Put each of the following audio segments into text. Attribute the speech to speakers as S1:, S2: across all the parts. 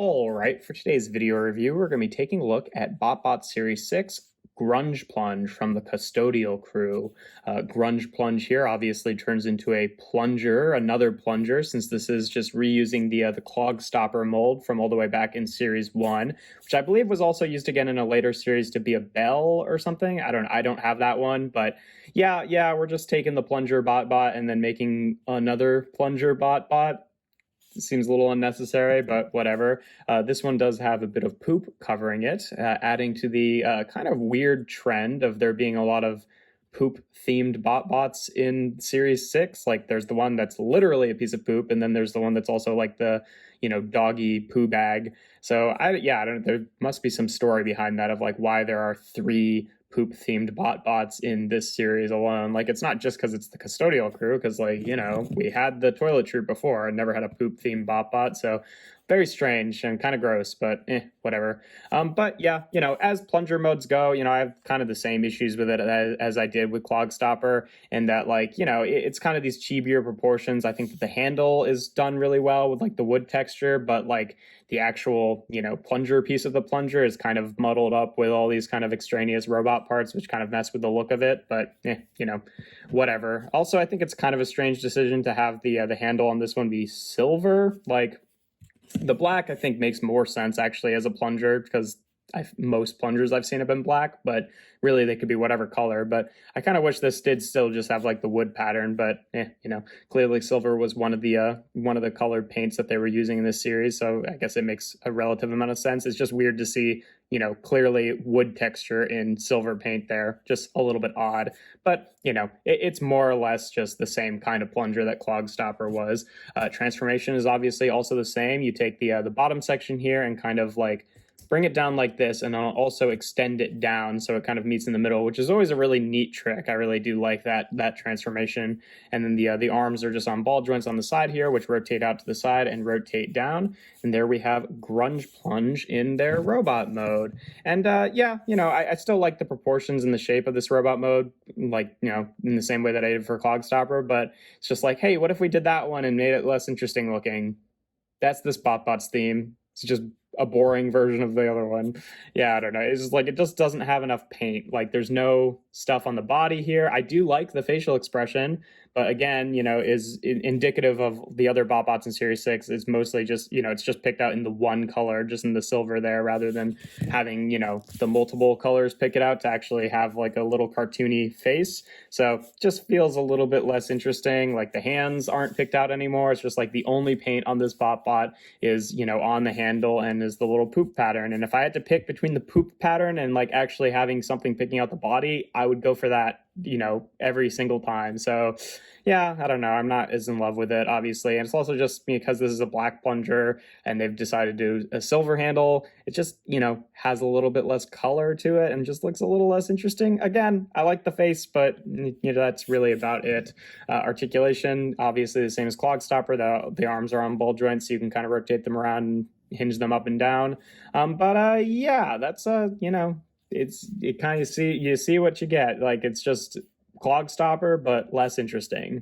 S1: All right, for today's video review, we're going to be taking a look at BotBots Series 6 Grunge Plunge from the Custodial crew. Grunge Plunge here obviously turns into a plunger, another plunger, since this is just reusing the clog stopper mold from all the way back in Series 1, which I believe was also used again in a later series to be a bell or something. I don't have that one, but yeah, we're just taking the plunger BotBot and then making another plunger BotBot. Seems a little unnecessary, but whatever. This one does have a bit of poop covering it, adding to the kind of weird trend of there being a lot of poop-themed BotBots in Series 6. Like, there's the one that's literally a piece of poop, and then there's the one that's also like the, doggy poo bag. So, I don't know, there must be some story behind that of like why there are three poop-themed BotBots in this series alone. Like, it's not just because it's the Custodial crew, because, like, we had the Toilet Troop before and never had a poop-themed BotBot, so very strange and kind of gross, but whatever. But yeah, as plunger modes go, I have kind of the same issues with it as I did with Clog Stopper, and that, like, it's kind of these chibier proportions. I think that the handle is done really well with like the wood texture, but like the actual, plunger piece of the plunger is kind of muddled up with all these kind of extraneous robot parts, which kind of mess with the look of it, but whatever. Also, I think it's kind of a strange decision to have the handle on this one be silver. Like, the black, I think, makes more sense actually as a plunger, because most plungers I've seen have been black, but really they could be whatever color. But I kind of wish this did still just have like the wood pattern, but clearly silver was one of the colored paints that they were using in this series, so I guess it makes a relative amount of sense. It's just weird to see clearly wood texture in silver paint there, just a little bit odd. But it's more or less just the same kind of plunger that Clog Stopper was. Transformation is obviously also the same. You take the bottom section here and kind of like bring it down like this, and I'll also extend it down so it kind of meets in the middle, which is always a really neat trick. I really do like that transformation. And then the arms are just on ball joints on the side here, which rotate out to the side and rotate down. And there we have Grunge Plunge in their robot mode. And I still like the proportions and the shape of this robot mode, like, in the same way that I did for Clog Stopper, but it's just like, hey, what if we did that one and made it less interesting looking? That's this BotBots theme. It's just a boring version of the other one. Yeah, I don't know. It's just like, it just doesn't have enough paint. Like, there's no stuff on the body here. I do like the facial expression, but again, is indicative of the other BotBots in Series 6 is mostly just, it's just picked out in the one color, just in the silver there, rather than having, the multiple colors pick it out to actually have like a little cartoony face. So just feels a little bit less interesting. Like, the hands aren't picked out anymore. It's just like the only paint on this BotBot is, on the handle and is the little poop pattern. And if I had to pick between the poop pattern and like actually having something picking out the body, I would go for that, every single time. So yeah, I don't know. I'm not as in love with it, obviously. And it's also just because this is a black plunger and they've decided to do a silver handle. It just, has a little bit less color to it and just looks a little less interesting. Again, I like the face, but that's really about it. Articulation, obviously the same as Clog Stopper. The arms are on ball joints, so you can kind of rotate them around and hinge them up and down. Yeah, that's it kind of you see what you get. Like, it's just Clog Stopper, but less interesting.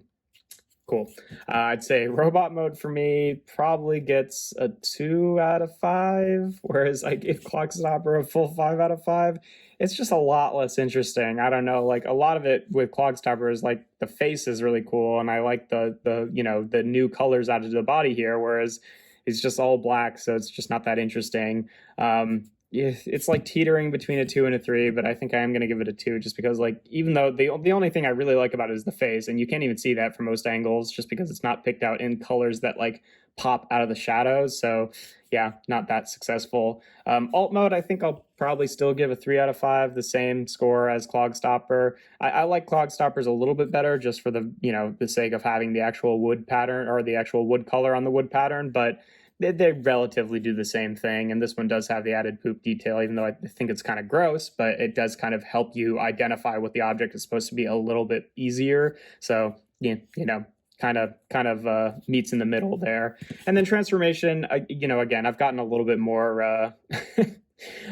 S1: Cool. I'd say robot mode for me probably gets a 2 out of 5, whereas I give Clog Stopper a full 5 out of 5. It's just a lot less interesting. I don't know, like, a lot of it with Clog Stopper is like the face is really cool, and I like the new colors out of the body here, whereas it's just all black, so it's just not that interesting. It's like teetering between a 2 and a 3, but I think I am going to give it a 2, just because, like, even though the only thing I really like about it is the face, and you can't even see that from most angles just because it's not picked out in colors that like pop out of the shadows. So yeah, not that successful. Alt mode, I think I'll probably still give a 3 out of 5, the same score as Clog Stopper. I like Clog Stoppers a little bit better, just for the sake of having the actual wood pattern, or the actual wood color on the wood pattern, but they relatively do the same thing, and this one does have the added poop detail, even though I think it's kind of gross, but it does kind of help you identify what the object is supposed to be a little bit easier. So, kind of meets in the middle there. And then transformation, again, I've gotten a little bit more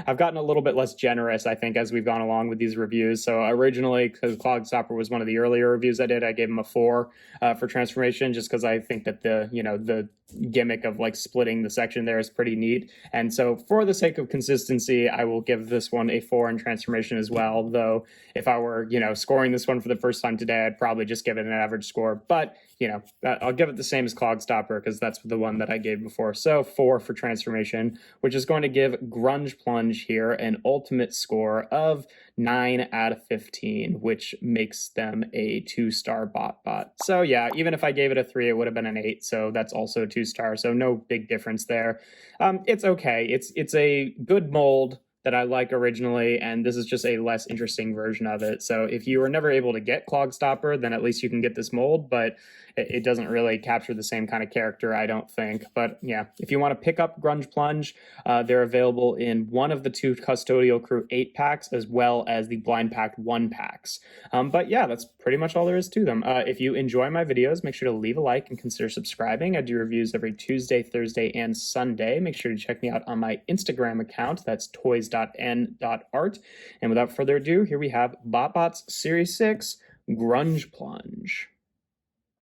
S1: I've gotten a little bit less generous, I think, as we've gone along with these reviews. So originally, because Clogstopper was one of the earlier reviews I did, I gave him a 4 for transformation, just because I think that the gimmick of like splitting the section there is pretty neat. And so for the sake of consistency, I will give this one a 4 in transformation as well. Though if I were, scoring this one for the first time today, I'd probably just give it an average score. But I'll give it the same as Clogstopper because that's the one that I gave before. So 4 for transformation, which is going to give Grunge Plunge here an ultimate score of 9 out of 15, which makes them a 2-star BotBot. So yeah, even if I gave it a 3, it would have been an 8. So that's also a 2-star. So no big difference there. It's okay. It's a good mold that I like originally, and this is just a less interesting version of it. So if you were never able to get Clogstopper, then at least you can get this mold, but it doesn't really capture the same kind of character, I don't think. But yeah, if you want to pick up Grunge Plunge, they're available in one of the 2 Custodial Crew 8-packs, as well as the Blind Pack 1-packs. But yeah, that's pretty much all there is to them. If you enjoy my videos, make sure to leave a like and consider subscribing. I do reviews every Tuesday, Thursday, and Sunday. Make sure to check me out on my Instagram account. That's toys.n.art. And without further ado, here we have BotBots Series 6 Grunge Plunge.